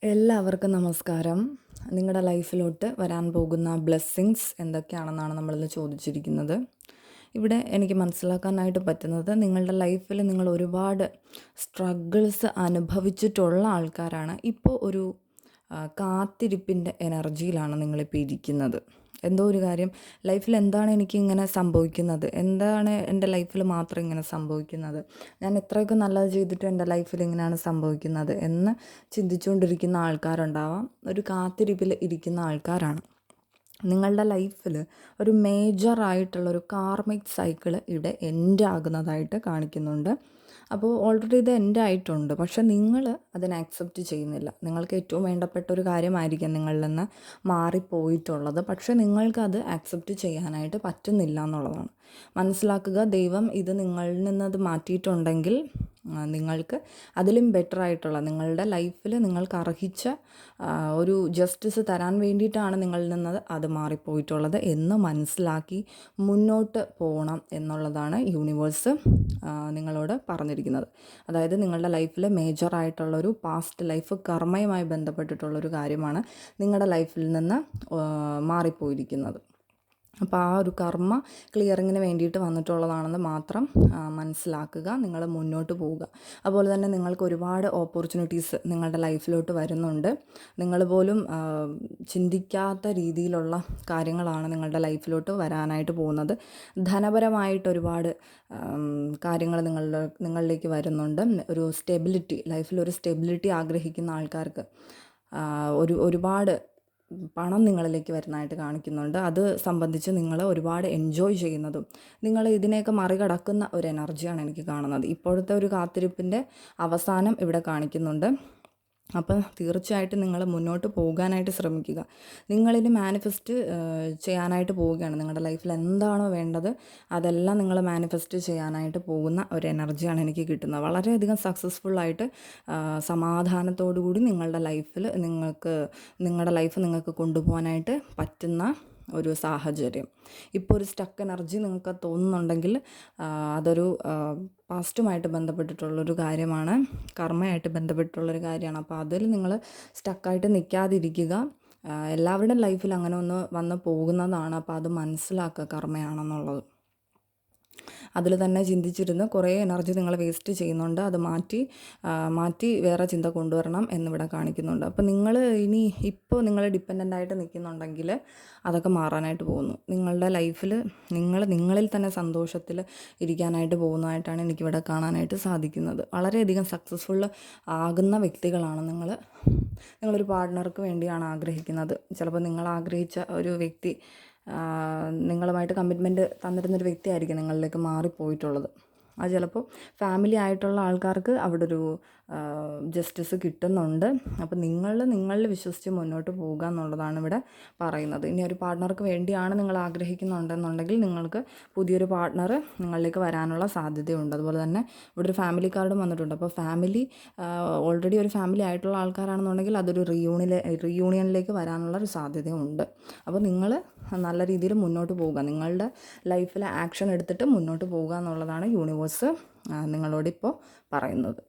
എല്ലാവർക്കും നമസ്കാരം. നിങ്ങളുടെ ലൈഫിലോട്ട് വരാൻ പോകുന്ന ബ്ലെസ്സിങ്സ് എന്തൊക്കെയാണെന്നാണ് നമ്മളിന്ന് ചോദിച്ചിരിക്കുന്നത്. ഇവിടെ എനിക്ക് മനസ്സിലാക്കാനായിട്ട് പറ്റുന്നത് നിങ്ങളുടെ ലൈഫിൽ നിങ്ങൾ ഒരുപാട് സ്ട്രഗിൾസ് അനുഭവിച്ചിട്ടുള്ള ആൾക്കാരാണ്. ഇപ്പോൾ ഒരു കാത്തിരിപ്പിൻ്റെ എനർജിയിലാണ് നിങ്ങളിപ്പോൾ ഇരിക്കുന്നത്. എന്തോ ഒരു കാര്യം ലൈഫിൽ എന്താണ് എനിക്ക് ഇങ്ങനെ സംഭവിക്കുന്നത്, എന്താണ് എൻ്റെ ലൈഫിൽ മാത്രം ഇങ്ങനെ സംഭവിക്കുന്നത്, ഞാൻ എത്രയൊക്കെ നല്ലത് ചെയ്തിട്ടും എൻ്റെ ലൈഫിൽ ഇങ്ങനെയാണ് സംഭവിക്കുന്നത് എന്ന് ചിന്തിച്ചുകൊണ്ടിരിക്കുന്ന ആൾക്കാരുണ്ടാവാം. ഒരു കാത്തിരിപ്പിൽ ഇരിക്കുന്ന ആൾക്കാരാണ്. നിങ്ങളുടെ ലൈഫിൽ ഒരു മേജറായിട്ടുള്ളൊരു കാർമിക് സൈക്കിൾ ഇവിടെ എൻഡ് ആകുന്നതായിട്ട് കാണിക്കുന്നുണ്ട്. അപ്പോൾ ഓൾറെഡി ഇത് എൻഡ് ആയിട്ടുണ്ട്, പക്ഷെ നിങ്ങൾ അതിനെ അക്സെപ്റ്റ് ചെയ്യുന്നില്ല. നിങ്ങൾക്ക് ഏറ്റവും വേണ്ടപ്പെട്ട ഒരു കാര്യമായിരിക്കും നിങ്ങളിൽ നിന്ന് മാറിപ്പോയിട്ടുള്ളത്, പക്ഷെ നിങ്ങൾക്കത് അക്സെപ്റ്റ് ചെയ്യാനായിട്ട് പറ്റുന്നില്ല എന്നുള്ളതാണ്. മനസ്സിലാക്കുക, ദൈവം ഇത് നിങ്ങളിൽ നിന്നത് മാറ്റിയിട്ടുണ്ടെങ്കിൽ നിങ്ങൾക്ക് അതിലും ബെറ്റർ ആയിട്ടുള്ള നിങ്ങളുടെ ലൈഫിൽ നിങ്ങൾക്ക് അർഹിച്ച ഒരു ജസ്റ്റിസ് തരാൻ വേണ്ടിയിട്ടാണ് നിങ്ങളിൽ നിന്ന് അത് മാറിപ്പോയിട്ടുള്ളത് എന്ന് മനസ്സിലാക്കി മുന്നോട്ട് പോകണം എന്നുള്ളതാണ് യൂണിവേഴ്സ് നിങ്ങളോട് പറഞ്ഞിരിക്കുന്നത്. അതായത് നിങ്ങളുടെ ലൈഫിൽ മേജറായിട്ടുള്ളൊരു പാസ്റ്റ് ലൈഫ് കർമ്മയുമായി ബന്ധപ്പെട്ടിട്ടുള്ളൊരു കാര്യമാണ് നിങ്ങളുടെ ലൈഫിൽ നിന്ന് മാറിപ്പോയിരിക്കുന്നത്. അപ്പോൾ ആ ഒരു കർമ്മ ക്ലിയറിങ്ങിന് വേണ്ടിയിട്ട് വന്നിട്ടുള്ളതാണെന്ന് മാത്രം മനസ്സിലാക്കുക. നിങ്ങൾ മുന്നോട്ട് പോവുക. അതുപോലെ തന്നെ നിങ്ങൾക്ക് ഒരുപാട് ഓപ്പർച്യൂണിറ്റീസ് നിങ്ങളുടെ ലൈഫിലോട്ട് വരുന്നുണ്ട്. നിങ്ങൾ പോലും ചിന്തിക്കാത്ത രീതിയിലുള്ള കാര്യങ്ങളാണ് നിങ്ങളുടെ ലൈഫിലോട്ട് വരാനായിട്ട് പോകുന്നത്. ധനപരമായിട്ട് ഒരുപാട് കാര്യങ്ങൾ നിങ്ങളിലേക്ക് വരുന്നുണ്ട്. ഒരു സ്റ്റെബിലിറ്റി, ലൈഫിലൊരു സ്റ്റെബിലിറ്റി ആഗ്രഹിക്കുന്ന ആൾക്കാർക്ക് ഒരുപാട് പണം നിങ്ങളിലേക്ക് വരുന്നതായിട്ട് കാണിക്കുന്നുണ്ട്. അത് സംബന്ധിച്ച് നിങ്ങൾ ഒരുപാട് എൻജോയ് ചെയ്യുന്നതും നിങ്ങൾ ഇതിനെയൊക്കെ മറികടക്കുന്ന ഒരു എനർജിയാണ് എനിക്ക് കാണുന്നത്. ഇപ്പോഴത്തെ ഒരു കാത്തിരിപ്പിൻ്റെ അവസാനം ഇവിടെ കാണിക്കുന്നുണ്ട്. അപ്പം തീർച്ചയായിട്ടും നിങ്ങൾ മുന്നോട്ട് പോകാനായിട്ട് ശ്രമിക്കുക. നിങ്ങളിനി മാനിഫെസ്റ്റ് ചെയ്യാനായിട്ട് പോവുകയാണ്. നിങ്ങളുടെ ലൈഫിൽ എന്താണോ വേണ്ടത് അതെല്ലാം നിങ്ങൾ മാനിഫെസ്റ്റ് ചെയ്യാനായിട്ട് പോകുന്ന ഒരു എനർജിയാണ് എനിക്ക് കിട്ടുന്നത്. വളരെയധികം സക്സസ്ഫുള്ളായിട്ട് സമാധാനത്തോടു കൂടി നിങ്ങളുടെ ലൈഫിൽ നിങ്ങളുടെ ലൈഫ് നിങ്ങൾക്ക് കൊണ്ടുപോകാനായിട്ട് പറ്റുന്ന ഒരു സാഹചര്യം. ഇപ്പോൾ ഒരു സ്റ്റക്ക് എനർജി നിങ്ങൾക്ക് തോന്നുന്നുണ്ടെങ്കിൽ അതൊരു പാസ്റ്റുമായിട്ട് ബന്ധപ്പെട്ടിട്ടുള്ളൊരു കാര്യമാണ്, കർമ്മയായിട്ട് ബന്ധപ്പെട്ടിട്ടുള്ളൊരു കാര്യമാണ്. അപ്പോൾ അതിൽ നിങ്ങൾ സ്റ്റക്കായിട്ട് നിൽക്കാതിരിക്കുക. എല്ലാവരുടെയും ലൈഫിൽ അങ്ങനെ ഒന്ന് വന്ന് പോകുന്നതാണ്. അപ്പോൾ അത് മനസ്സിലാക്കുക കർമ്മയാണെന്നുള്ളത്. അതിൽ തന്നെ ചിന്തിച്ചിരുന്ന് കുറേ എനർജി നിങ്ങൾ വേസ്റ്റ് ചെയ്യുന്നുണ്ട്. അത് മാറ്റി വേറെ ചിന്ത കൊണ്ടുവരണം എന്നിവിടെ കാണിക്കുന്നുണ്ട്. അപ്പോൾ നിങ്ങൾ ഇപ്പോൾ നിങ്ങൾ ഡിപ്പെൻഡൻ്റ് ആയിട്ട് നിൽക്കുന്നുണ്ടെങ്കിൽ അതൊക്കെ മാറാനായിട്ട് പോകുന്നു. നിങ്ങളുടെ ലൈഫിൽ നിങ്ങളിൽ തന്നെ സന്തോഷത്തിൽ ഇരിക്കാനായിട്ട് പോകുന്നതായിട്ടാണ് എനിക്കിവിടെ കാണാനായിട്ട് സാധിക്കുന്നത്. വളരെയധികം സക്സസ്ഫുൾ ആകുന്ന വ്യക്തികളാണ് നിങ്ങളൊരു പാർട്ട്ണർക്ക് വേണ്ടിയാണ് ആഗ്രഹിക്കുന്നത്. ചിലപ്പോൾ നിങ്ങൾ ആഗ്രഹിച്ച ഒരു വ്യക്തി നിങ്ങളുമായിട്ട് കമ്മിറ്റ്മെൻറ്റ് തന്നിരുന്നൊരു വ്യക്തിയായിരിക്കും നിങ്ങളിലേക്ക് മാറിപ്പോയിട്ടുള്ളത്. അത് ചിലപ്പോൾ ഫാമിലി ആയിട്ടുള്ള ആൾക്കാർക്ക് അവിടെ ഒരു ജസ്റ്റിസ് കിട്ടുന്നുണ്ട്. അപ്പോൾ നിങ്ങളിൽ വിശ്വസിച്ച് മുന്നോട്ട് പോകുക എന്നുള്ളതാണ് ഇവിടെ പറയുന്നത്. ഇനി ഒരു പാർട്ട്ണർക്ക് വേണ്ടിയാണ് നിങ്ങൾ ആഗ്രഹിക്കുന്നുണ്ടെന്നുണ്ടെങ്കിൽ നിങ്ങൾക്ക് പുതിയൊരു പാർട്ട്ണർ നിങ്ങളിലേക്ക് വരാനുള്ള സാധ്യതയുണ്ട്. അതുപോലെ തന്നെ ഇവിടെ ഒരു ഫാമിലി കാർഡും വന്നിട്ടുണ്ട്. അപ്പോൾ ഫാമിലി ഓൾറെഡി ഒരു ഫാമിലി ആയിട്ടുള്ള ആൾക്കാരാണെന്നുണ്ടെങ്കിൽ അതൊരു റീയൂണിയനിലേക്ക് വരാനുള്ള ഒരു സാധ്യതയുണ്ട്. അപ്പോൾ നിങ്ങൾ നല്ല രീതിയിൽ മുന്നോട്ട് പോവുക. നിങ്ങളുടെ ലൈഫിൽ ആക്ഷൻ എടുത്തിട്ട് മുന്നോട്ട് പോവുക എന്നുള്ളതാണ് യൂണിവേഴ്സ് നിങ്ങളോടിപ്പോൾ പറയുന്നത്.